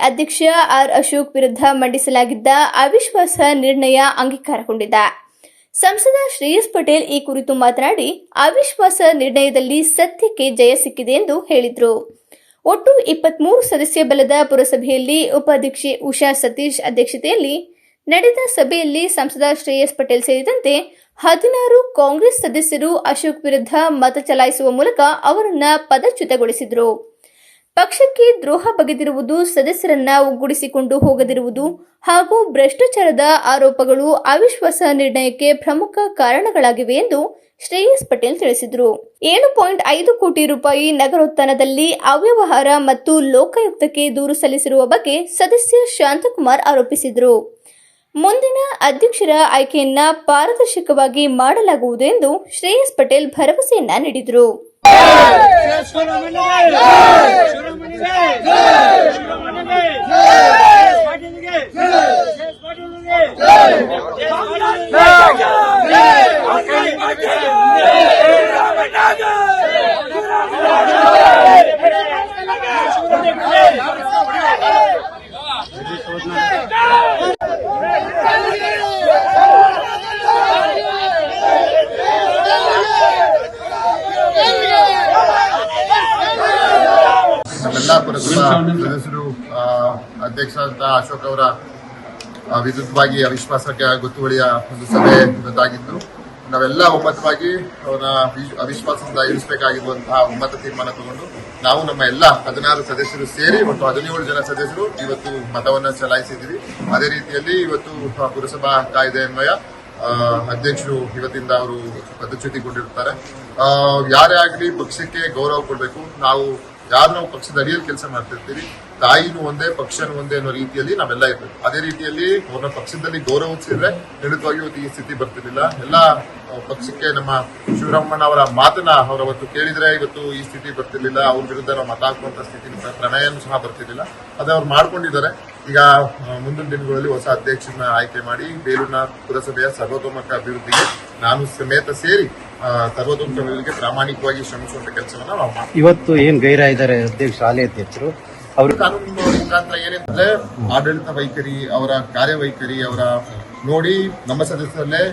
ಅಧ್ಯಕ್ಷ ಆರ್ ಅಶೋಕ್ ವಿರುದ್ಧ ಮಂಡಿಸಲಾಗಿದ್ದ ಅವಿಶ್ವಾಸ ನಿರ್ಣಯ ಅಂಗೀಕಾರಗೊಂಡಿದೆ. ಸಂಸದ ಶ್ರೇಯಸ್ ಪಟೇಲ್ ಈ ಕುರಿತು ಮಾತನಾಡಿ, ಅವಿಶ್ವಾಸ ನಿರ್ಣಯದಲ್ಲಿ ಸತ್ಯಕ್ಕೆ ಜಯ ಸಿಕ್ಕಿದೆ ಎಂದು ಹೇಳಿದರು. ಒಟ್ಟು 23 ಸದಸ್ಯ ಬಲದ ಪುರಸಭೆಯಲ್ಲಿ ಉಪಾಧ್ಯಕ್ಷೆ ಉಷಾ ಸತೀಶ್ ಅಧ್ಯಕ್ಷತೆಯಲ್ಲಿ ನಡೆದ ಸಭೆಯಲ್ಲಿ ಸಂಸದ ಶ್ರೇಯಸ್ ಪಟೇಲ್ ಸೇರಿದಂತೆ 16 ಕಾಂಗ್ರೆಸ್ ಸದಸ್ಯರು ಅಶೋಕ್ ವಿರುದ್ಧ ಮತ ಚಲಾಯಿಸುವ ಮೂಲಕ ಅವರನ್ನು ಪದಚ್ಯುತಗೊಳಿಸಿದರು. ಪಕ್ಷಕ್ಕೆ ದ್ರೋಹ ಬಗೆದಿರುವುದು, ಸದಸ್ಯರನ್ನ ಒಗ್ಗೂಡಿಸಿಕೊಂಡು ಹೋಗದಿರುವುದು ಹಾಗೂ ಭ್ರಷ್ಟಾಚಾರದ ಆರೋಪಗಳು ಅವಿಶ್ವಾಸ ನಿರ್ಣಯಕ್ಕೆ ಪ್ರಮುಖ ಕಾರಣಗಳಾಗಿವೆ ಎಂದು ಶ್ರೇಯಸ್ ಪಟೇಲ್ ತಿಳಿಸಿದರು. 7.5 ಕೋಟಿ ರೂಪಾಯಿ ನಗರೋತ್ಥಾನದಲ್ಲಿ ಅವ್ಯವಹಾರ ಮತ್ತು ಲೋಕಾಯುಕ್ತಕ್ಕೆ ದೂರು ಸಲ್ಲಿಸಿರುವ ಬಗ್ಗೆ ಸದಸ್ಯ ಶಾಂತಕುಮಾರ್ ಆರೋಪಿಸಿದರು. ಮುಂದಿನ ಅಧ್ಯಕ್ಷರ ಆಯ್ಕೆಯನ್ನ ಪಾರದರ್ಶಕವಾಗಿ ಮಾಡಲಾಗುವುದು ಎಂದು ಶ್ರೇಯಸ್ ಪಟೇಲ್ ಭರವಸೆಯನ್ನ ನೀಡಿದರು. ನಮ್ಮೆಲ್ಲ ಪುರಸಭಾ ಸದಸ್ಯರು ಅಧ್ಯಕ್ಷರಾದ ಅಶೋಕ್ ಅವರ ವಿರುದ್ಧವಾಗಿ ಅವಿಶ್ವಾಸಕ್ಕೆ ಗೊತ್ತುವಳಿಯ ಒಂದು ಸಭೆ ಇವತ್ತಾಗಿದ್ದು, ನಾವೆಲ್ಲ ಒಮ್ಮತವಾಗಿ ಅವರ ಅವಿಶ್ವಾಸದಿಂದ ಇಳಿಸಬೇಕಾಗಿರುವಂತಹ ಒಮ್ಮತ ತೀರ್ಮಾನ ತಗೊಂಡು ನಾವು ನಮ್ಮ ಎಲ್ಲ 16 ಸದಸ್ಯರು ಸೇರಿ ಒಟ್ಟು 17 ಜನ ಸದಸ್ಯರು ಇವತ್ತು ಮತವನ್ನು ಚಲಾಯಿಸಿದ್ದೀವಿ. ಅದೇ ರೀತಿಯಲ್ಲಿ ಇವತ್ತು ಪುರಸಭಾ ಕಾಯ್ದೆ ಅನ್ವಯ ಅಧ್ಯಕ್ಷರು ಇವತ್ತಿಂದ ಅವರು ಪದಚ್ಯುತಿಗೊಂಡಿರುತ್ತಾರೆ. ಯಾರೇ ಆಗಲಿ ಪಕ್ಷಕ್ಕೆ ಗೌರವ ಕೊಡಬೇಕು. ನಾವು ಪಕ್ಷದ ಅಡಿಯಲ್ಲಿ ಕೆಲಸ ಮಾಡ್ತಿರ್ತೀವಿ, ತಾಯಿನೂ ಒಂದೇ ಪಕ್ಷನೂ ಒಂದೇ ಅನ್ನೋ ರೀತಿಯಲ್ಲಿ ನಾವೆಲ್ಲ ಇರ್ಬೇಕು. ಅದೇ ರೀತಿಯಲ್ಲಿ ಅವ್ರನ್ನ ಪಕ್ಷದಲ್ಲಿ ಗೌರವಿಸಿದ್ರೆ ಖಂಡಿತವಾಗಿ ಇವತ್ತು ಈ ಸ್ಥಿತಿ ಬರ್ತಿರ್ಲಿಲ್ಲ. ಎಲ್ಲ ಪಕ್ಷಕ್ಕೆ ನಮ್ಮ ಶಿವರಾಮಣ್ಣ ಅವರ ಮಾತನ್ನ ಅವತ್ತು ಕೇಳಿದ್ರೆ ಇವತ್ತು ಈ ಸ್ಥಿತಿ ಬರ್ತಿರ್ಲಿಲ್ಲ. ಅವ್ರ ವಿರುದ್ಧ ನಾವು ಮತ ಹಾಕುವಂತ ಸ್ಥಿತಿ ಪ್ರಮೇಯನೂ ಸಹ ಬರ್ತಿರ್ಲಿಲ್ಲ. ಅದೇ ಅವ್ರು ಮಾಡ್ಕೊಂಡಿದ್ದಾರೆ. ಈಗ ಮುಂದಿನ ದಿನಗಳಲ್ಲಿ ಹೊಸ ಅಧ್ಯಕ್ಷರನ್ನ ಆಯ್ಕೆ ಮಾಡಿ ಬೇಲೂರಿನ ಪುರಸಭೆಯ ಸರ್ವತೋಮುಖ ಅಭಿವೃದ್ಧಿಗೆ ನಾನು ಸಮೇತ ಸೇರಿ ಸರ್ವತೋಮುಖ ಅಭಿವೃದ್ಧಿಗೆ ಪ್ರಾಮಾಣಿಕವಾಗಿ ಶ್ರಮಿಸುವಂತ ಕೆಲಸವನ್ನ ನಾವು ಮಾಡ್ತೀವಿ. ಇವತ್ತು ಏನ್ ಗೈರ ಇದ್ದಾರೆ ಅಧ್ಯಕ್ಷ ಹಾಲಿ ಅಧ್ಯಕ್ಷರು ಅವರು ಕಾನೂನು ಮುಖಾಂತರ ಏನಂದ್ರೆ ಆಡಳಿತ ವೈಖರಿ, ಅವರ ಕಾರ್ಯವೈಖರಿ ಅವರ ನೋಡಿ ನಮ್ಮ ಸದಸ್ಯರಲ್ಲೇ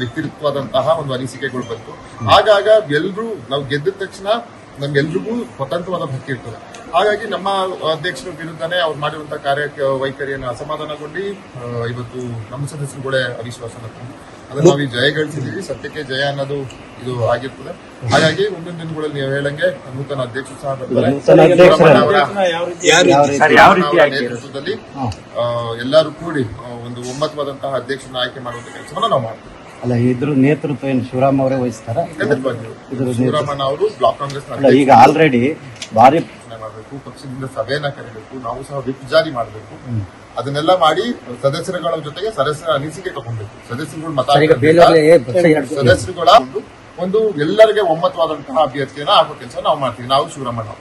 ವ್ಯಕ್ತಿತ್ವದಂತಹ ಒಂದು ಅನಿಸಿಕೆಗಳು ಬಂತು. ಆಗಾಗ ಎಲ್ರೂ ನಾವು ಗೆದ್ದ ತಕ್ಷಣ ನಮ್ಗೆಲ್ರಿಗೂ ಸ್ವತಂತ್ರವಾದ ಹಕ್ಕು ಇರ್ತದೆ. ಹಾಗಾಗಿ ನಮ್ಮ ಅಧ್ಯಕ್ಷರ ವಿರುದ್ಧನೇ ಅವ್ರು ಮಾಡಿರುವಂತಹ ಕಾರ್ಯವೈಖರಿಯನ್ನು ಅಸಮಾಧಾನಗೊಂಡು ಇವತ್ತು ನಮ್ಮ ಸದಸ್ಯರುಗಳೇ ಅವಿಶ್ವಾಸನ ಅದನ್ನು ನಾವು ಜಯ ಗಳಿಸಿದ್ದೀವಿ. ಸತ್ಯಕ್ಕೆ ಜಯ ಅನ್ನೋದು ಇದು ಆಗಿರ್ತದೆ. ಹಾಗಾಗಿ ಮುಂದಿನ ದಿನಗಳಲ್ಲಿ ನೀವು ಹೇಳಂಗೆ ನೂತನ ಅಧ್ಯಕ್ಷರು ಸಹ ಬರ್ತಾರೆ. ನೇತೃತ್ವದಲ್ಲಿ ಎಲ್ಲರೂ ಕೂಡಿ ಒಂದು ಒಮ್ಮತವಾದಂತಹ ಅಧ್ಯಕ್ಷರನ್ನ ಆಯ್ಕೆ ಮಾಡುವಂತ ಕೆಲಸವನ್ನು ನಾವು ಮಾಡ್ತೀವಿ. ಅಲ್ಲ, ಇದ್ರ ನೇತೃತ್ವ ಏನು ಶಿವರಾಮ್ ಅವರೇ ವಹಿಸ್ತಾರ? ಶಿವರಾಮಣ್ಣ ಅವರು ಬ್ಲಾಕ್ ಕಾಂಗ್ರೆಸ್ ಈಗ ಆಲ್ರೆಡಿ ಭಾರಿ ಮಾಡಬೇಕು, ಪಕ್ಷದಿಂದ ಸಭೆಯನ್ನ ಕರೀಬೇಕು, ನಾವು ಸಹ ವಿಪ್ ಜಾರಿ ಮಾಡಬೇಕು. ಅದನ್ನೆಲ್ಲ ಮಾಡಿ ಸದಸ್ಯರುಗಳ ಜೊತೆಗೆ ಸದಸ್ಯರ ಅನಿಸಿಕೆ ತಗೊಂಡ್ಬೇಕು. ಸದಸ್ಯರುಗಳ ಒಂದು ಎಲ್ಲರಿಗೆ ಒಮ್ಮತವಾದಂತಹ ಅಭ್ಯರ್ಥಿಯನ್ನ ಹಾಕೋ ಕೆಲಸ ನಾವು ಮಾಡ್ತೀವಿ. ನಾವು ಶಿವರಾಮಣ್ಣ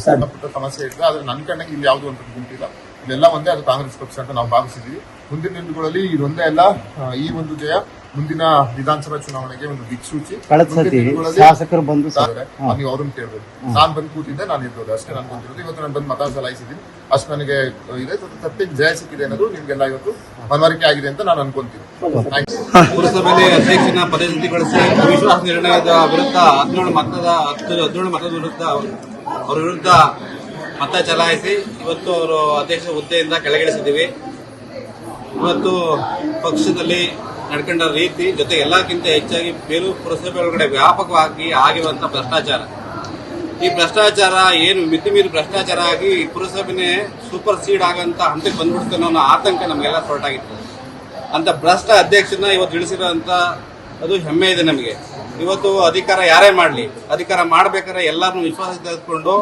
ಸಣ್ಣ ಪುಟ್ಟ ಸಮಸ್ಯೆ ಇರ್ತದೆ, ಆದ್ರೆ ನನ್ನ ಕಣ್ಣಿಗೆ ಇಲ್ಲಿ ಯಾವುದು ಅಂತ ಗುಂಪಿಲ್ಲ. ಇದೆಲ್ಲ ಒಂದೇ, ಅದು ಕಾಂಗ್ರೆಸ್ ಪಕ್ಷ ಅಂತ ನಾವು ಭಾವಿಸಿದ್ವಿ. ಮುಂದಿನ ದಿನಗಳಲ್ಲಿ ಇದೊಂದೇ ಅಲ್ಲ, ಈ ಒಂದು ಜಯ ಮುಂದಿನ ವಿಧಾನಸಭಾ ಚುನಾವಣೆಗೆ ಒಂದು ದಿಕ್ಸೂಚಿ. ಶಾಸಕರು ಬಂದು ನೀವು ಅವ್ರನ್ನ ಕೇಳಬೇಕು. ನಾನ್ ಬಂದು ಕೂತಿದ್ದೆ, ನಾನು ಇರ್ಬೋದು ಅಷ್ಟೇ. ನಾನು ಬಂದಿರೋದು ಇವತ್ತು ನಾನು ಬಂದು ಮತ ಚಲಾಯಿಸಿದ್ದೀನಿ ಅಷ್ಟು ನನಗೆ ಇದೆ. ಸತ್ಯಕ್ಕೆ ಜಯ ಸಿಕ್ಕಿದೆ ಅನ್ನೋದು ನಿಮ್ಗೆಲ್ಲ ಇವತ್ತು ಮನವರಿಕೆ ಆಗಿದೆ ಅಂತ ನಾನು ಅನ್ಕೊಂತೀನಿ. ಪುರಸಭೆಯಲ್ಲಿ ಅಧ್ಯಕ್ಷನ ಪದಚ್ಯುತಿಗೊಳಿಸಿ ಅವಿಶ್ವಾಸ ನಿರ್ಣಯದ ವಿರುದ್ಧ 17 ಮತದ ವಿರುದ್ಧ ಅವರ ವಿರುದ್ಧ ಮತ ಚಲಾಯಿಸಿ ಇವತ್ತು ಅವರು ಅಧ್ಯಕ್ಷ ಹುದ್ದೆಯಿಂದ ಕೆಳಗಿಳಿಸಿದ್ದೀವಿ. ಇವತ್ತು ಪಕ್ಷದಲ್ಲಿ ನಡ್ಕೊಂಡ ರೀತಿ ಜೊತೆ ಎಲ್ಲಕ್ಕಿಂತ ಹೆಚ್ಚಾಗಿ ಬೇಲೂರು ಪುರಸಭೆ ಒಳಗಡೆ ವ್ಯಾಪಕವಾಗಿ ಆಗಿರುವಂತಹ ಭ್ರಷ್ಟಾಚಾರ, ಈ ಭ್ರಷ್ಟಾಚಾರ ಏನು ಮಿತಿಮೀರಿ ಭ್ರಷ್ಟಾಚಾರ ಆಗಿ ಈ ಪುರಸಭೆನೇ ಸೂಪರ್ ಸೀಡ್ ಆಗಂತ ಹಂತಕ್ಕೆ ಬಂದ್ಬಿಡ್ತು ಅನ್ನೋ ಆತಂಕ ನಮಗೆಲ್ಲ ಹೊರಟಾಗಿತ್ತು. ಅಂತ ಭ್ರಷ್ಟ ಅಧ್ಯಕ್ಷನ ಇವತ್ತು ಇಳಿಸಿರೋಂತ ಅದು ಹೆಮ್ಮೆ ಇದೆ ನಮಗೆ. ಇವತ್ತು ಅಧಿಕಾರ ಯಾರೇ ಮಾಡಲಿ, ಅಧಿಕಾರ ಮಾಡಬೇಕಾದ್ರೆ ಎಲ್ಲರನ್ನೂ ವಿಶ್ವಾಸ ತೆಗೆದುಕೊಂಡು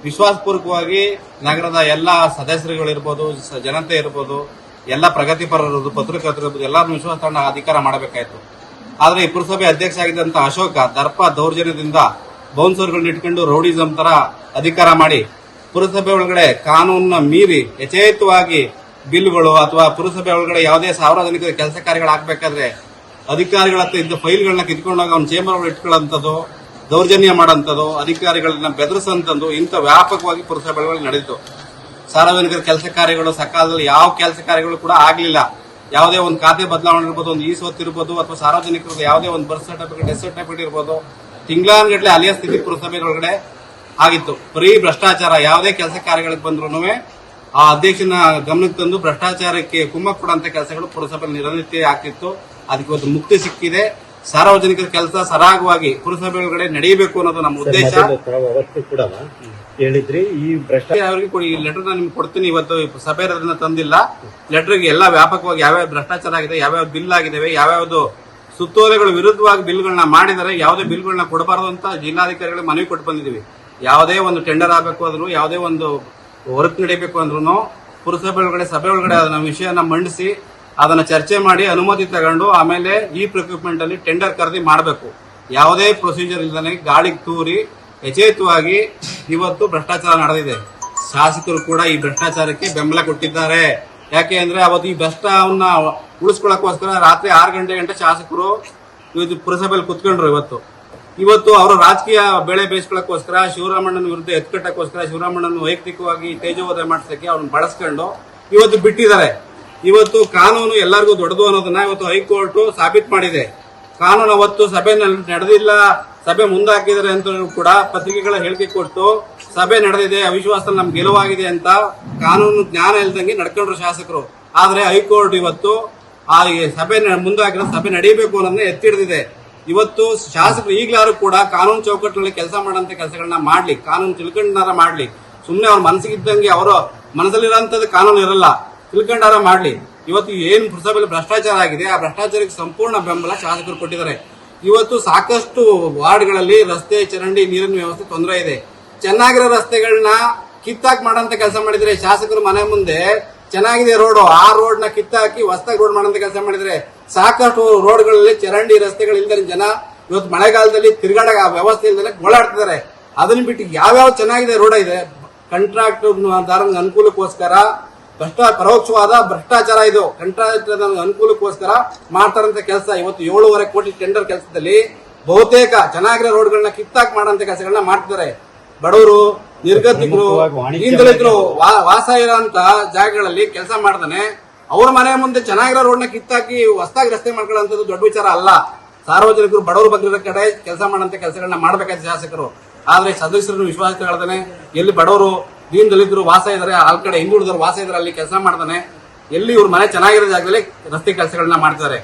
ವಿಶ್ವಾಸಪೂರ್ವಕವಾಗಿ ನಗರದ ಎಲ್ಲ ಸದಸ್ಯರುಗಳಿರ್ಬೋದು, ಜನತೆ ಇರ್ಬೋದು, ಎಲ್ಲ ಪ್ರಗತಿಪರರು, ಪತ್ರಕರ್ತರು ಇರ್ಬೋದು, ಎಲ್ಲರನ್ನೂ ವಿಶ್ವಾಸ ತಗೊಂಡು ಅಧಿಕಾರ ಮಾಡಬೇಕಾಯ್ತು. ಆದ್ರೆ ಈ ಪುರಸಭೆ ಅಧ್ಯಕ್ಷ ಆಗಿದ್ದಂತ ಅಶೋಕ ದರ್ಪ ದೌರ್ಜನ್ಯದಿಂದ ಬೌನ್ಸರ್ಗಳನ್ನ ಇಟ್ಕೊಂಡು ರೌಡಿಸಂ ತರ ಅಧಿಕಾರ ಮಾಡಿ ಪುರಸಭೆ ಒಳಗಡೆ ಕಾನೂನನ್ನ ಮೀರಿ ಯಥೇಚ್ಛವಾಗಿ ಬಿಲ್ಗಳು ಅಥವಾ ಪುರಸಭೆ ಒಳಗಡೆ ಯಾವುದೇ ಸಾರ್ವಜನಿಕ ಕೆಲಸ ಕಾರ್ಯಗಳಾಗಬೇಕಾದ್ರೆ ಅಧಿಕಾರಿಗಳ ಹತ್ರ ಇದ್ದ ಫೈಲ್ಗಳನ್ನ ಕಿತ್ಕೊಂಡಾಗ ಅವ್ನ ಚೇಂಬರ್ ಒಳಗೆ ಇಟ್ಕೊಳ್ಳೋಂಥದ್ದು, ದೌರ್ಜನ್ಯ ಮಾಡೋಂಥದ್ದು, ಅಧಿಕಾರಿಗಳನ್ನ ಬೆದರಿಸಂತದ್ದು ಇಂಥ ವ್ಯಾಪಕವಾಗಿ ಪುರಸಭೆಗಳಲ್ಲಿ ನಡೆದಿತ್ತು. ಸಾರ್ವಜನಿಕರ ಕೆಲಸ ಕಾರ್ಯಗಳು ಸಕಾಲದಲ್ಲಿ ಯಾವ ಕೆಲಸ ಕಾರ್ಯಗಳು ಕೂಡ ಆಗ್ಲಿಲ್ಲ. ಯಾವುದೇ ಒಂದು ಖಾತೆ ಬದಲಾವಣೆ ಇರ್ಬೋದು, ಒಂದು ಸ್ವತ್ತು ಇರ್ಬೋದು, ಅಥವಾ ಸಾರ್ವಜನಿಕರಿಗೆ ಯಾವುದೇ ಒಂದು ಬರ್ತ್ ಸರ್ಟಿಫಿಕೇಟ್, ಡೆತ್ ಸರ್ಟಿಫಿಕೇಟ್ ಇರ್ಬೋದು, ತಿಂಗಳಾನ್ಗಟ್ಲೆ ಅಲ್ಲಿಯ ಸ್ಥಿತಿ ಪುರಸಭೆ ಒಳಗಡೆ ಆಗಿತ್ತು. ಬರೀ ಭ್ರಷ್ಟಾಚಾರ. ಯಾವುದೇ ಕೆಲಸ ಕಾರ್ಯಗಳಿಗೆ ಬಂದ್ರು ಆ ಅಧ್ಯಕ್ಷನ ಗಮನಕ್ಕೆ ತಂದು ಭ್ರಷ್ಟಾಚಾರಕ್ಕೆ ಕುಮ್ಮಕ್ ಕೊಡುವಂತ ಕೆಲಸಗಳು ಪುರಸಭೆ ನಿರಂತರ ಆಗ್ತಿತ್ತು. ಅದಕ್ಕೆ ಇವತ್ತು ಮುಕ್ತಿ ಸಿಕ್ಕಿದೆ. ಸಾರ್ವಜನಿಕರ ಕೆಲಸ ಸರಾಗವಾಗಿ ಪುರಸಭೆ ಒಳಗಡೆ ನಡೆಯಬೇಕು ಅನ್ನೋದು ನಮ್ಮ ಉದ್ದೇಶ. ಅವತ್ತು ಕೂಡ ಹೇಳಿದ್ರಿ ಈ ಭ್ರಷ್ಟಾಚಾರ ಅವರಿಗೆ ಕೊಡಿ, ಈ ಲೆಟರ್ ನಿಮ್ಗೆ ಕೊಡ್ತೀನಿ. ಇವತ್ತು ಸಭೆ ಇರೋದ್ರಿಂದ ತಂದಿಲ್ಲ. ಲೆಟರ್ಗೆ ಎಲ್ಲ ವ್ಯಾಪಕವಾಗಿ ಯಾವ್ಯಾವ ಭ್ರಷ್ಟಾಚಾರ ಆಗಿದೆ, ಯಾವ್ಯಾವ ಬಿಲ್ ಆಗಿದಾವೆ, ಯಾವ್ಯಾವ್ದು ಸುತ್ತೋಲೆಗಳ ವಿರುದ್ಧವಾಗಿ ಬಿಲ್ಗಳನ್ನ ಮಾಡಿದರೆ ಯಾವುದೇ ಬಿಲ್ಗಳನ್ನ ಕೊಡಬಾರದು ಅಂತ ಜಿಲ್ಲಾಧಿಕಾರಿಗಳಿಗೆ ಮನವಿ ಕೊಟ್ಟು ಬಂದಿದ್ದೀವಿ. ಯಾವುದೇ ಒಂದು ಟೆಂಡರ್ ಆಗಬೇಕು ಅಂದ್ರು, ಯಾವುದೇ ಒಂದು ವರ್ಕ್ ನಡೀಬೇಕು ಅಂದ್ರೂ ಪುರಸಭೆ ಒಳಗಡೆ ಸಭೆ ಒಳಗಡೆ ಅದನ್ನ ವಿಷಯನ ಮಂಡಿಸಿ ಅದನ್ನ ಚರ್ಚೆ ಮಾಡಿ ಅನುಮತಿ ತಗೊಂಡು ಆಮೇಲೆ ಈ ಪ್ರೊಕ್ಯೂರ್ಮೆಂಟ್ ಅಲ್ಲಿ ಟೆಂಡರ್ ಕರೆದಿ ಮಾಡಬೇಕು. ಯಾವುದೇ ಪ್ರೊಸೀಜರ್ ಇಲ್ಲದೆ ಗಾಳಿಗೆ ತೂರಿ ಯಥೇಚ್ಛವಾಗಿ ಇವತ್ತು ಭ್ರಷ್ಟಾಚಾರ ನಡೆದಿದೆ. ಶಾಸಕರು ಕೂಡ ಈ ಭ್ರಷ್ಟಾಚಾರಕ್ಕೆ ಬೆಂಬಲ ಕೊಟ್ಟಿದ್ದಾರೆ. ಯಾಕೆ ಅಂದ್ರೆ ಅವತ್ತು ಈ ಭ್ರಷ್ಟವನ್ನ ಉಳಿಸ್ಕೊಳ್ಳೋಕ್ಕೋಸ್ಕರ ರಾತ್ರಿ 6 ಗಂಟೆ ಶಾಸಕರು ಇವತ್ತು ಪುರಸಭೆಯಲ್ಲಿ ಕುತ್ಕೊಂಡ್ರು. ಇವತ್ತು ಅವರ ರಾಜಕೀಯ ಬೆಳೆ ಬೇಯಿಸ್ಕೊಳ್ಳೋಕ್ಕೋಸ್ಕರ, ಶಿವರಾಮಣ್ಣನ ವಿರುದ್ಧ ಎತ್ಕಟ್ಟಕ್ಕೋಸ್ಕರ, ಶಿವರಾಮಣ್ಣನ ವೈಯಕ್ತಿಕವಾಗಿ ತೇಜೋವಧೆ ಮಾಡಿಸಕ್ಕೆ ಅವ್ರನ್ನ ಬಳಸ್ಕೊಂಡು ಇವತ್ತು ಬಿಟ್ಟಿದ್ದಾರೆ. ಇವತ್ತು ಕಾನೂನು ಎಲ್ಲರಿಗೂ ದೊಡ್ಡದು ಅನ್ನೋದನ್ನ ಇವತ್ತು ಹೈಕೋರ್ಟ್ ಸಾಬೀತು ಮಾಡಿದೆ. ಕಾನೂನು ಅವತ್ತು ಸಭೆ ನಡೆದಿಲ್ಲ, ಸಭೆ ಮುಂದಾಕಿದರೆ ಅಂತ ಕೂಡ ಪತ್ರಿಕೆಗಳ ಹೇಳಿಕೆ ಕೊಟ್ಟು ಸಭೆ ನಡೆದಿದೆ, ಅವಿಶ್ವಾಸದಲ್ಲಿ ನಮ್ಗೆ ಗೆಲುವಾಗಿದೆ ಅಂತ ಕಾನೂನು ಜ್ಞಾನ ಇಲ್ದಂಗೆ ನಡ್ಕೊಂಡ್ರು ಶಾಸಕರು. ಆದ್ರೆ ಹೈಕೋರ್ಟ್ ಇವತ್ತು ಆ ಸಭೆ ಮುಂದಾಕಿರೋ ಸಭೆ ನಡೆಯಬೇಕು ಅನ್ನೋದನ್ನ ಎತ್ತಿಡಿದಿದೆ. ಇವತ್ತು ಶಾಸಕರು ಈಗಲಾರು ಕೂಡ ಕಾನೂನು ಚೌಕಟ್ಟಿನಲ್ಲಿ ಕೆಲಸ ಮಾಡಂತ ಕೆಲಸಗಳನ್ನ ಮಾಡ್ಲಿ, ಕಾನೂನು ತಿಳ್ಕೊಂಡಾರ ಮಾಡ್ಲಿ. ಸುಮ್ನೆ ಅವ್ರ ಮನಸ್ಸಿಗಿದ್ದಂಗೆ ಅವರ ಮನಸ್ಸಲ್ಲಿರೋಂಥದ್ದು ಕಾನೂನು ಇರಲ್ಲ, ತಿಳ್ಕೊಂಡಾರ ಮಾಡ್ಲಿ. ಇವತ್ತು ಏನು ಪುರಸಭೆಯಲ್ಲಿ ಭ್ರಷ್ಟಾಚಾರ ಆಗಿದೆ, ಆ ಭ್ರಷ್ಟಾಚಾರಕ್ಕೆ ಸಂಪೂರ್ಣ ಬೆಂಬಲ ಶಾಸಕರು ಕೊಟ್ಟಿದ್ದಾರೆ. ಇವತ್ತು ಸಾಕಷ್ಟು ವಾರ್ಡ್ಗಳಲ್ಲಿ ರಸ್ತೆ, ಚರಂಡಿ, ನೀರಿನ ವ್ಯವಸ್ಥೆ ತೊಂದರೆ ಇದೆ. ಚೆನ್ನಾಗಿರೋ ರಸ್ತೆಗಳನ್ನ ಕಿತ್ತಾಕ್ ಮಾಡಂತ ಕೆಲಸ ಮಾಡಿದ್ರೆ ಶಾಸಕರು ಮನೆ ಮುಂದೆ ಚೆನ್ನಾಗಿದೆ ರೋಡು, ಆ ರೋಡ್ ನ ಕಿತ್ತಾಕಿ ಹೊಸದಾಗಿ ರೋಡ್ ಮಾಡಂತ ಕೆಲಸ ಮಾಡಿದ್ರೆ ಸಾಕಷ್ಟು ರೋಡ್ಗಳಲ್ಲಿ ಚರಂಡಿ ರಸ್ತೆಗಳಿಲ್ಲದೆ ಜನ ಇವತ್ತು ಮಳೆಗಾಲದಲ್ಲಿ ತಿರುಗಾಡ ವ್ಯವಸ್ಥೆ ಇಲ್ಲದೆ ಗೋಳಾಡ್ತಿದ್ದಾರೆ. ಅದನ್ನ ಬಿಟ್ಟು ಯಾವ್ಯಾವ ಚೆನ್ನಾಗಿದೆ ರೋಡ್ ಇದೆ, ಕಾಂಟ್ರಾಕ್ಟ್ ದಾರನ ಅನುಕೂಲಕ್ಕೋಸ್ಕರ ಪರೋಕ್ಷವಾದ ಭ್ರಷ್ಟಾಚಾರ ಇದು. ಕಾಂಟ್ರಾಕ್ಟ್ ಅನುಕೂಲಕ್ಕೋಸ್ಕರ ಮಾಡ್ತಾರಂತ ಕೆಲಸ. ಇವತ್ತು 7.5 ಕೋಟಿ ಟೆಂಡರ್ ಕೆಲಸದಲ್ಲಿ ಬಹುತೇಕ ಚೆನ್ನಾಗಿರೋ ರೋಡ್ಗಳನ್ನ ಕಿತ್ತಾಕ್ ಮಾಡಂತ ಕೆಲಸಗಳನ್ನ ಮಾಡ್ತಿದ್ದಾರೆ. ಬಡವರು, ನಿರ್ಗತಿಕರು, ದೀನದಲಿತರು ವಾಸ ಇರೋಂತ ಜಾಗಗಳಲ್ಲಿ ಕೆಲಸ ಮಾಡ್ತಾನೆ ಅವ್ರ ಮನೆ ಮುಂದೆ ಚೆನ್ನಾಗಿರೋ ರೋಡ್ನ ಕಿತ್ತಾಕಿ ಹೊಸದಾಗಿ ರಸ್ತೆ ಮಾಡ್ಕೊಳ್ಳೋಂಥದ್ದು ದೊಡ್ಡ ವಿಚಾರ ಅಲ್ಲ. ಸಾರ್ವಜನಿಕರು, ಬಡವರು ಬಂದಿರೋ ಕಡೆ ಕೆಲಸ ಮಾಡಂತ ಕೆಲಸಗಳನ್ನ ಮಾಡ್ಬೇಕಾದ ಶಾಸಕರು. ಆದ್ರೆ ಸದಸ್ಯರನ್ನು ವಿಶ್ವಾಸ ತಗೊಳ್ತಾನೆ. ಎಲ್ಲಿ ಬಡವರು, ದೀನದಲಿತರು ವಾಸ ಇದಾರೆ, ಆ ಕಡೆ ಹಿಂದುಳಿದವರು ವಾಸ ಇದಾರೆ ಅಲ್ಲಿ ಕೆಲಸ ಮಾಡ್ತಾನೆ. ಎಲ್ಲಿ ಇವ್ರ ಮನೆ ಚೆನ್ನಾಗಿರೋ ಜಾಗದಲ್ಲಿ ರಸ್ತೆ ಕೆಲಸಗಳನ್ನ ಮಾಡ್ತಾರೆ.